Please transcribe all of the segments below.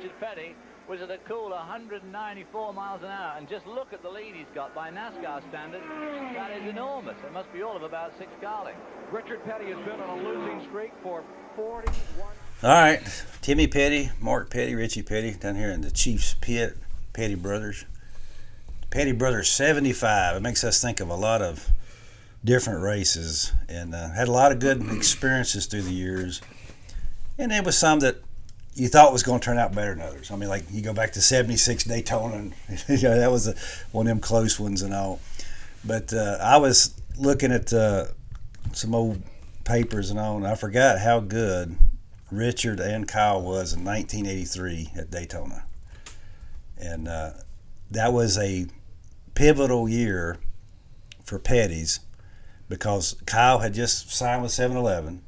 Richard Petty was at a cool 194 miles an hour. And just look at the lead he's got by NASCAR standards. That is enormous. It must be all of about 6 car lengths. Richard Petty has been on a losing streak for 41. All right, Timmy Petty, Mark Petty, Richie Petty, down here in the Chiefs pit, Petty Brothers. Petty Brothers 75. It makes us think of a lot of different races, and had a lot of good experiences through the years. And there was some that you thought was going to turn out better than others. I mean, like you go back to 76 Daytona, and that was one of them close ones and all. But I was looking at some old papers and all, and I forgot how good Richard and Cale was in 1983 at Daytona. And that was a pivotal year for Petty's because Cale had just signed with 7-Eleven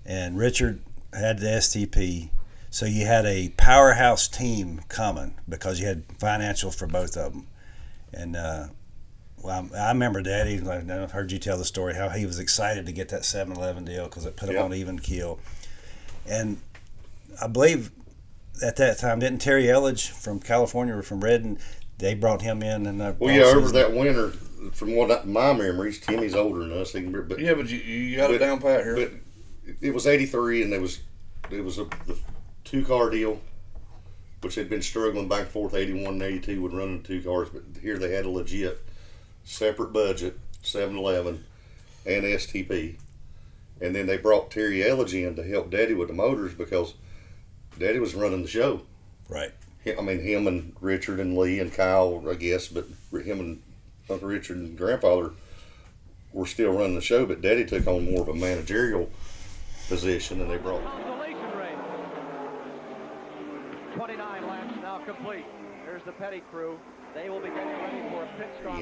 and Richard had the STP. So you had a powerhouse team coming because you had financial for both of them. And well, I remember Daddy, I've heard you tell the story, how he was excited to get that 7-Eleven deal because it put him on even keel. And I believe at that time, didn't Terry Elledge from California or from Redden, they brought him in? And over that winter, from my memories, Timmy's older than us. But you got it down pat here. But it was 83, and it was the 2-car deal, which had been struggling back and forth. 81 and 82 would run in 2 cars, but here they had a legit separate budget, 7-Eleven and STP. And then they brought Terry Elledge in to help Daddy with the motors because Daddy was running the show. Right. I mean, him and Richard and Lee and Cale, I guess, but him and Uncle Richard and grandfather were still running the show, but Daddy took on more of a managerial position, and they brought... Consolation race. 29 laps now complete. Here's the Petty crew. They will be getting ready for a pit stop.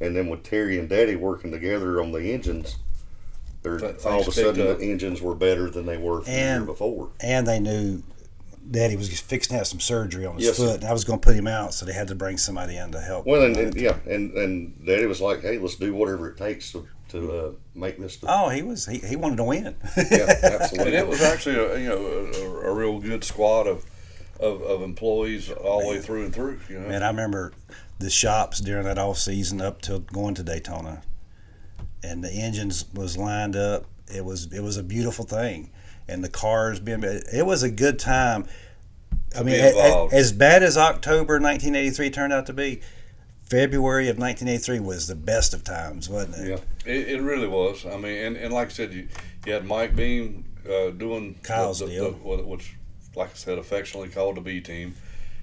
And then with Terry and Daddy working together on the engines, all of a sudden the engines were better than they were the year before. And they knew Daddy was fixing to have some surgery on his foot, and I was going to put him out, so they had to bring somebody in to help. Well, and Daddy was like, "Hey, let's do whatever it takes to make this." He wanted to win. Yeah, absolutely. And it was actually a real good squad of employees all the way through and through. You know, and I remember the shops during that off season up till going to Daytona, and the engines was lined up. It was a beautiful thing, and the cars being. It was a good time. I mean, as bad as October 1983 turned out to be, February of 1983 was the best of times, wasn't it? Yeah, it really was. I mean, and like I said, you had Mike Beam doing Kyle's deal, which, like I said, affectionately called the B team,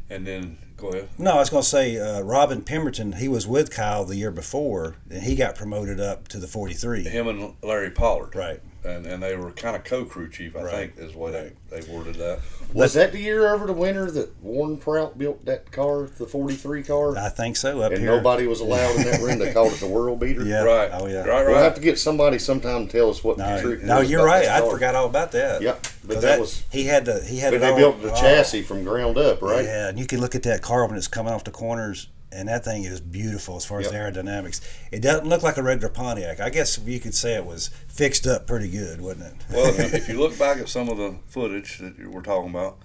and then go ahead. No, I was going to say Robin Pemberton. He was with Cale the year before, and he got promoted up to the 43. Him and Larry Pollard, right? And they were kind of co-crew chief, I think, is the way they worded that. Was that the year over the winter that Warren Prout built that car, the 43 car? I think so. Up and here, nobody was allowed in that ring. They called it the World Beater. Yeah, right. Oh yeah, right. We'll have to get somebody sometime to tell us what the truth. No, you're right. I forgot all about that. Yeah, but that was he had. But they built the chassis from ground up, right? Yeah, and you can look at that car when it's coming off the corners. And that thing is beautiful as far as the aerodynamics. It doesn't look like a regular Pontiac. I guess you could say it was fixed up pretty good, wasn't it? Well, if you look back at some of the footage that we're talking about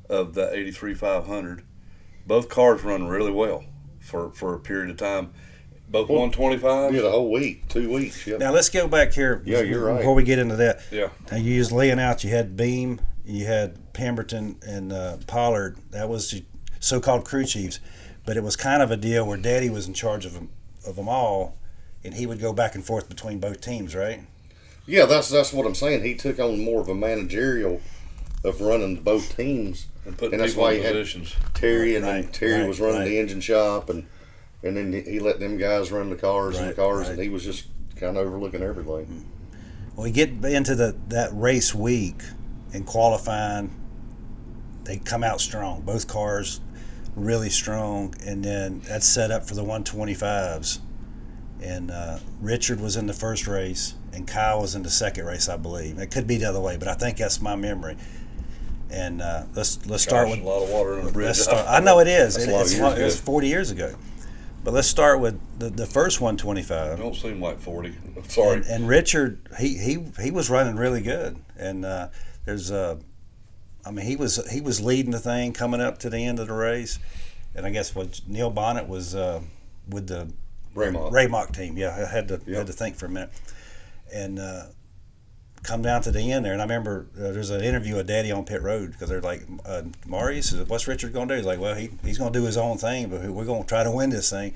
of the 83 500, both cars run really well for a period of time. Both 125s? Yeah, the whole week, 2 weeks. Yep. Now, let's go back here. Yeah, you're right. Before we get into that. Yeah. Now, you used laying out. You had Beam, you had Pemberton, and Pollard. That was the so-called crew chiefs. But it was kind of a deal where Daddy was in charge of them all, and he would go back and forth between both teams, right? Yeah, that's what I'm saying. He took on more of a managerial of running both teams, and putting that's people why in he positions. Had Terry, and then Terry was running the engine shop, and then he let them guys run the cars and he was just kind of overlooking everything. Well, we get into that race week in qualifying. They come out strong, both cars. Really strong, and then that's set up for the 125s. And Richard was in the first race, and Cale was in the second race, I believe. It could be the other way, but I think that's my memory. And let's start with a lot of water on the bridge. I know it is. It's 40 years ago. But let's start with the first 125. Don't seem like 40. Sorry. And Richard, he was running really good, and there's I mean, he was leading the thing coming up to the end of the race, and I guess what Neil Bonnet was with the Raymock team. Yeah, I had to think for a minute, and come down to the end there. And I remember there's an interview with Daddy on pit road because they're like, Maury says, "What's Richard going to do?" He's like, "Well, he's going to do his own thing, but we're going to try to win this thing."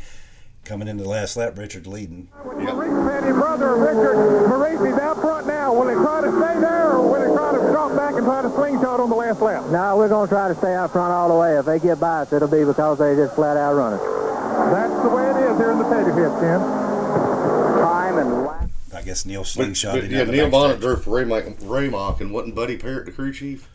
Coming into the last lap, Richard leading. Petty brother Richard Maurice's out front now. Will he try to stay there, or will he try to drop back and try to slingshot on the last lap? No, we're going to try to stay out front all the way. If they get by us, it'll be because they just flat out run it. That's the way it is here in the Petty pit, Ken. Time and lap. I guess Neil slingshot. But Neil Bonnet drove for Raymock, and wasn't Buddy Parrott the crew chief?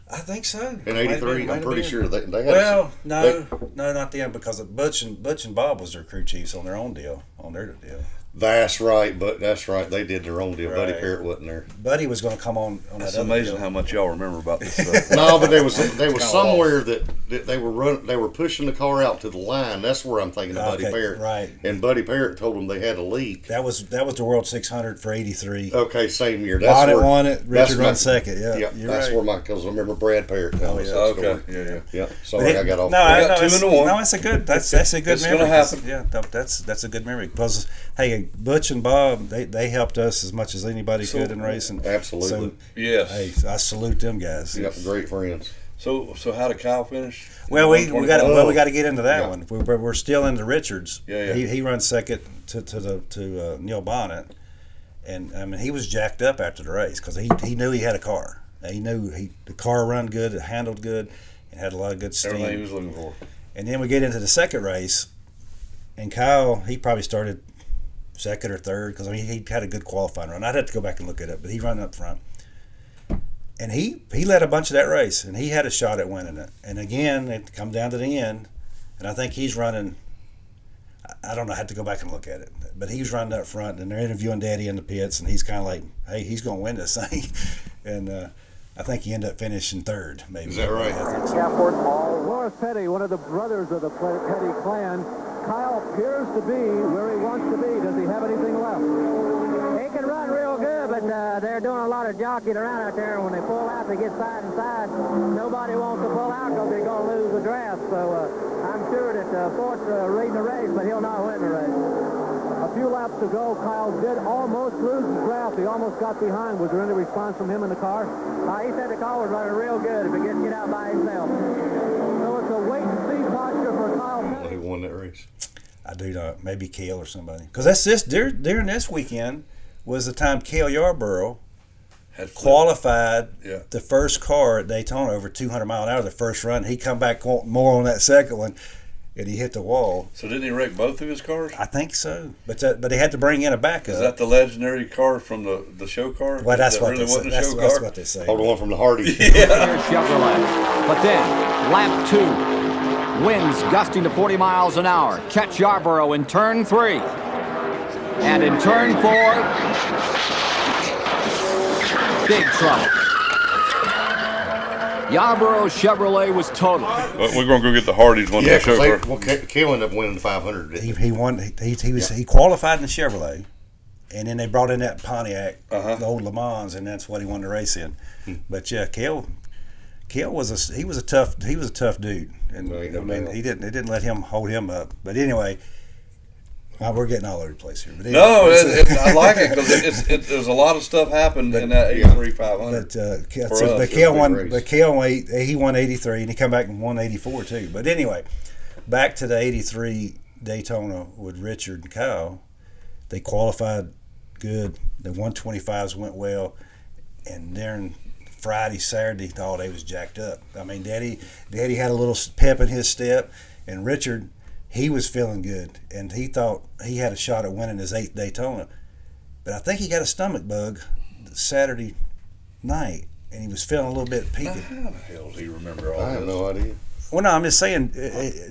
I think so. In '83, I'm pretty sure they had. Well, no, not them, because Butch and Bob was their crew chiefs on their own deal, on their deal. That's right, but that's right. They did their own deal. Right. Buddy Parrott wasn't there. Buddy was going to come on that It's other amazing deal. how much y'all remember about this stuff. No, but they was somewhere that they were pushing the car out to the line. That's where I'm thinking of Buddy Parrott. Right. And Buddy Parrott told them they had a leak. That was the World 600 for '83. Okay, same year. Bonnet won it. Richard run second. Yeah, yeah, you're that's right. where because I remember Brad Parrott telling us that Okay, story. yeah. Sorry, I got off. No, We got 2 and 1. No, that's a good. That's a good It's memory. gonna happen. Yeah, that's a good memory. Because hey, Butch and Bob, they helped us as much as anybody could in racing. Absolutely. So, Yes. hey, I salute them guys. Yep, great friends. So how did Kyle finish? Well, we got to get into that Yeah. one. We're still into Richards. Yeah. He runs second to Neil Bonnet, and I mean he was jacked up after the race because he knew he had a car. He knew the car run good, it handled good, and had a lot of good steam. Everything he was looking for. And then we get into the second race, and Kyle, he probably started second or third because I mean he had a good qualifying run. I'd have to go back and look it up, but he ran up front. And he led a bunch of that race, and he had a shot at winning it. And again, it come down to the end, and I think he's running. I don't know. I have to go back and look at it, but he was running up front, and they're interviewing Daddy in the pits, and he's kind of like, "Hey, he's going to win this thing," and I think he ended up finishing third. Maybe. Is that right? I think so. Morris Petty, one of the brothers of the Petty clan. Kyle appears to be where he wants to be. Does he have anything left? He can run real good, but they're doing a lot of jockeying around out there. When they pull out, they get side and side. Nobody wants to pull out because they're going to lose the draft. So I'm sure that Fort's leading the race, but he'll not win the race. A few laps to go, Kyle did almost lose the draft. He almost got behind. Was there any response from him in the car? He said the car was running real good if he gets get out by himself. So it's a wait-and-see posture for Kyle Petty. Who won that race? I do not. Maybe Cale or somebody. Because that's this during this weekend was the time Cale Yarborough Had qualified Yeah. the first car at Daytona over 200 mile an hour the first run. He come back more on that second one, and he hit the wall. So didn't he wreck both of his cars? I think so, but he had to bring in a backup. Is that the legendary car from the show car? Well, that's that what really they say. wasn't a That's, show that's car? what they say. Oh, the one from the Hardy. Here's Chevrolet. But then, lap 2. Winds gusting to 40 miles an hour. Catch Yarborough in turn 3. And in turn 4, big trouble. Yarborough Chevrolet was totaled. Well, we're going to go get the Hardys one Yeah, of the show car. because Cale ended up winning the 500. He won. He qualified in the Chevrolet, and then they brought in that Pontiac, the old Le Mans, and that's what he won the race in. But yeah, Cale was a tough dude, and No, I no mean doubt. they didn't let him hold him up. But anyway, we're getting all over the place here. But anyway, No, I like it because there's a lot of stuff happened in that 83 500. But Cale won. But Cale he won 83, and he come back and won 84 too. But anyway, back to the 83 Daytona with Richard and Kyle. They qualified good. The 125s went well, and during Friday, Saturday, all day was jacked up. I mean, Daddy had a little pep in his step, and Richard, he was feeling good, and he thought he had a shot at winning his 8th Daytona. But I think he got a stomach bug Saturday night, and he was feeling a little bit peaked. How the hell do you remember all I have this? no idea. Well, no, I'm just saying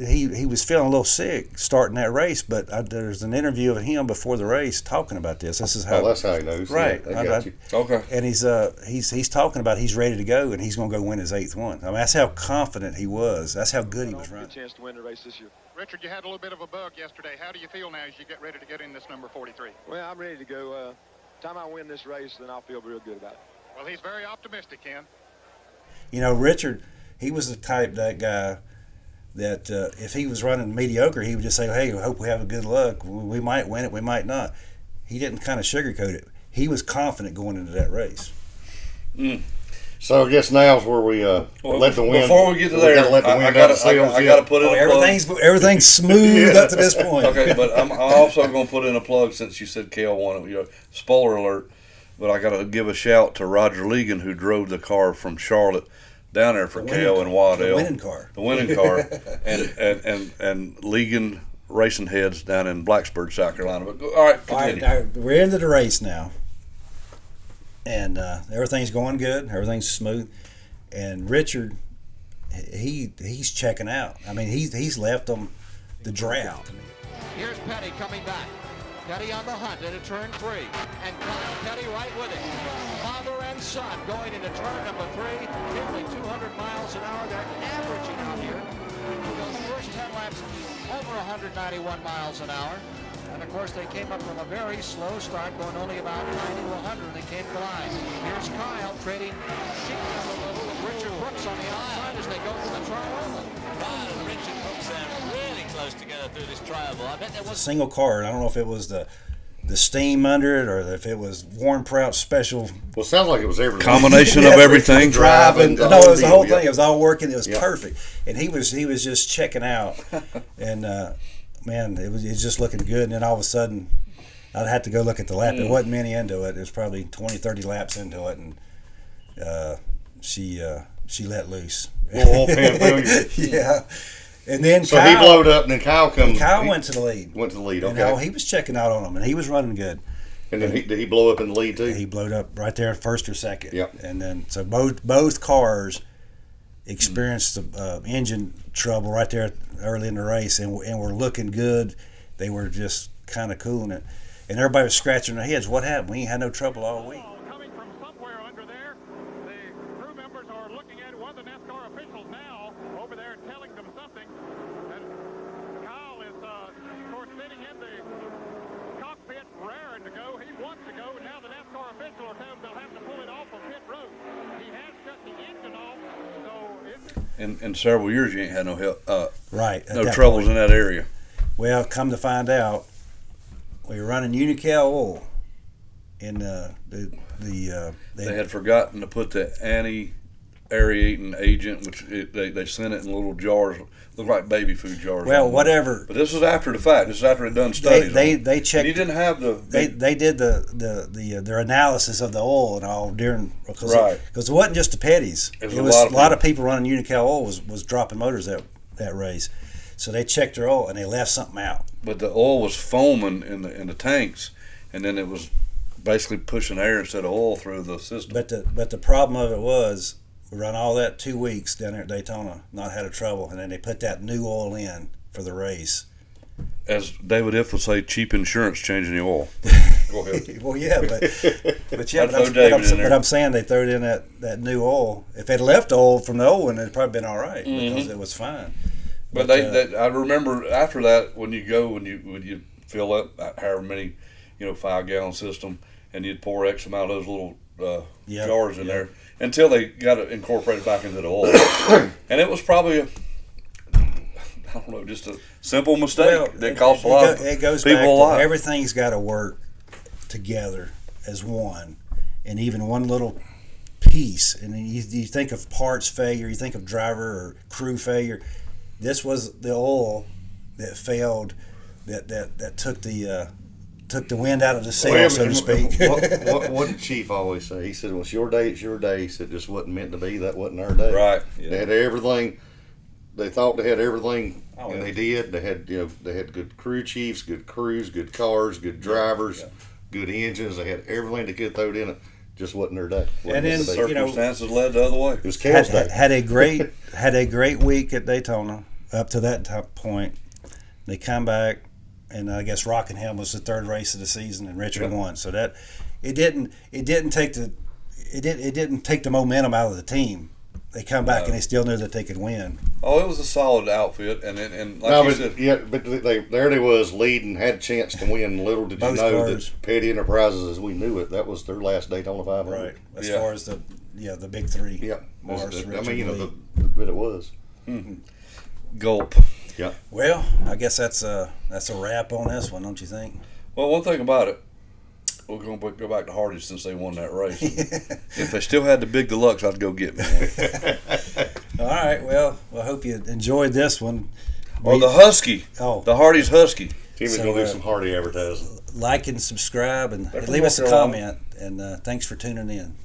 he was feeling a little sick starting that race, but there's an interview of him before the race talking about this. This is how. Oh, that's how he knows. Right. Yeah, I got you. Okay. And he's talking about he's ready to go and he's going to go win his 8th one. I mean, that's how confident he was. That's how good he was running. Chance to win the race this year. Richard, you had a little bit of a bug yesterday. How do you feel now as you get ready to get in this number 43? Well, I'm ready to go. Time I win this race, then I'll feel real good about it. Well, he's very optimistic, Ken. You know, Richard, he was the type, that guy, that if he was running mediocre, he would just say, hey, I hope we have a good luck. We might win it, we might not. He didn't kind of sugarcoat it. He was confident going into that race. So I guess now's where we let the wind. Before we get to there, let the wind I got to put in a plug. Everything's smooth up to this point. Okay, but I'm also going to put in a plug since you said Cale won it. You know, spoiler alert, but I got to give a shout to Roger Legan, who drove the car from Charlotte down there for Cale and Waddell. The winning car, and Legan Racing Heads down in Blacksburg, South Carolina. But all right, continue. All right, we're into the race now. And everything's going good. Everything's smooth. And Richard, he's checking out. I mean, he's left them the draft. Here's Petty coming back. Petty on the hunt into turn 3. And Petty right with it. Father and son going into turn number 3. Nearly 200 miles an hour. They're averaging out here. Those first 10 laps over 191 miles an hour. And of course, they came up from a very slow start, going only about 90 to 100. They came to the line. Here's Kyle trading sheep a little with Richard Brooks on the outside as they go through the tri-oval. Kyle and Richard Brooks really close together through this tri-oval. I bet there was a single car. I don't know if it was the steam under it or if it was Warren Prout's special. Well, it sounds like it was everything. Combination of everything. Driving. No, it was the whole thing. It was all working. It was perfect. And he was just checking out. And man, it was just looking good. And then all of a sudden, I'd have to go look at the lap. There wasn't many into it. It was probably 20, 30 laps into it, and she let loose. Yeah. And then so Kyle, he blowed up, and then Kyle comes. Kyle went to the lead. Okay. And he was checking out on him, and he was running good. And then did he blow up in the lead too? He blowed up right there, first or second. Yep. And then so both cars experienced engine trouble right there early in the race, and were looking good. They were just kind of cooling it, and everybody was scratching their heads. What happened? We ain't had no trouble all week. Coming from somewhere under there, the crew members are looking at one of the NASCAR officials now over there telling them something. And Kyle is, of course, sitting in the cockpit, raring to go. He wants to go, and now the NASCAR official will tell him they'll have to pull it off of pit road. He has shut the engine off, so in several years, you ain't had no help, no troubles in that area. Well, come to find out, we were running Cale oil in they had forgotten to put the anti-aerating agent, which they sent it in little jars, look like baby food jars. Well, whatever. But this was after the fact. This was after they'd done studies. They checked. And you didn't have the. They did their analysis of the oil and all during because it wasn't just the Petties. It was a lot of people running Cale oil was dropping motors that race. So they checked their oil and they left something out. But the oil was foaming in the tanks, and then it was basically pushing air instead of oil through the system. But the problem of it was we run all that 2 weeks down there at Daytona, not had a trouble, and then they put that new oil in for the race. As David If would say, cheap insurance changing the oil. Go ahead. Well, yeah, but I'm saying they threw in that new oil. If they'd left the oil from the old one, it'd probably been all right because it was fine. But I remember after that when you fill up however many, 5-gallon system, and you'd pour X amount of those little jars in there until they got it incorporated back into the oil, and it was probably just a simple mistake that cost a lot of it goes people back a lot. Everything's got to work together as one, and even one little piece. And then you think of parts failure, you think of driver or crew failure. This was the oil that failed, that took the wind out of the sail, so to speak. What did Chief always say? He said, "Well, it's your day, it's your day." He said, "This wasn't meant to be. That wasn't our day." Right. Yeah. They had everything. They thought they had everything, and they did. They had good crew chiefs, good crews, good cars, good drivers, good engines. They had everything they could throw in it. Just wasn't their day. And then circumstances led the other way. It was Cale's day. Had a great week at Daytona up to that point. They come back, and I guess Rockingham was the third race of the season, and Richard won. So that it didn't take the momentum out of the team. They come back and they still knew that they could win. Oh, it was a solid outfit, and like you said, but they was leading, had a chance to win. Little did you know that Petty Enterprises, as we knew it, that was their last Daytona 500. Right. As far as the big three. Yeah, Morris, I Richard, mean, Lee. but it was. Gulp. Yeah. Well, I guess that's a wrap on this one, don't you think? Well, one thing about it, we're going to go back to Hardy since they won that race. If they still had the big deluxe, I'd go get me one. All right. Well, I hope you enjoyed this one. Or the Husky. Oh. The Hardy's Husky. Timmy's going to do some Hardy advertising. Like and subscribe and leave us a comment. And thanks for tuning in.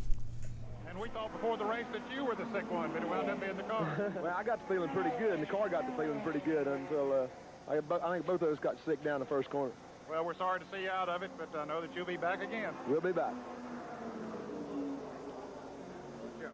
And we thought before the race that you were the sick one, but it wound up being the car. Well, I got the feeling pretty good, and the car got the feeling pretty good until I think both of us got sick down the first corner. Well, we're sorry to see you out of it, but I know that you'll be back again. We'll be back.